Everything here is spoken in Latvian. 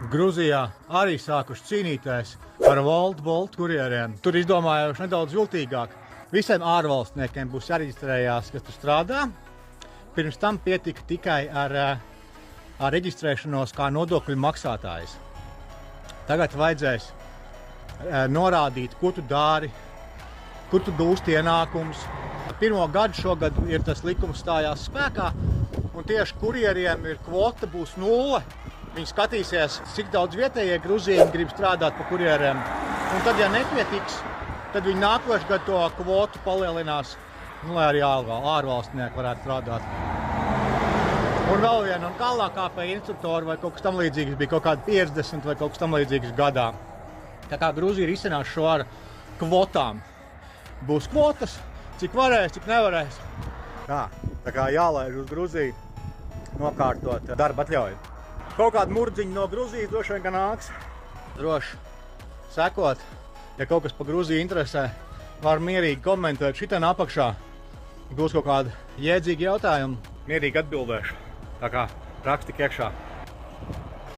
Gruzijā arī sākuši cīnīties par Bolt kurjeriem. Tur izdomājuši nedaudz viltīgāk. Visiem ārvalstniekiem būs jāreģistrējās, kas tur strādā. Pirms tam pietika tikai ar reģistrēšanos kā nodokļu maksātājs. Tagad vajadzēs norādīt, ko tu dari, kur tu gūsti ienākumus. Pirmo gadu šogad ir tas likums stājās spēkā, un tieši kurjeriem ir kvota būs 0. Viņi skatīsies, cik daudz vietējie gruzīni grib strādāt pa kurjeriem. Un tad, ja nepietiks, tad viņi nākošu gadu to kvotu palielinās, lai arī ārvalstnieki varētu strādāt. Un vēl viena, un tālāk kā pie instruktoru vai kaut kas tam līdzīgs bija kaut kādi 50 vai kaut kas tam līdzīgs gadā. Tā kā Gruzija risinās šo ar kvotām. Būs kvotas, cik varēs, cik nevarēs. Tā kā jālaiž uz Gruziju nokārtot darba atļauju. Kaut kāda murdziņa no Gruzijas droši vien nāks. Droši sekot, ja kaut kas pa Gruziju interesē, var mierīgi komentēt šitien apakšā. Būs kaut kāda jēdzīga jautājuma, mierīgi atbildēšu. Tā kā raksti iekšā.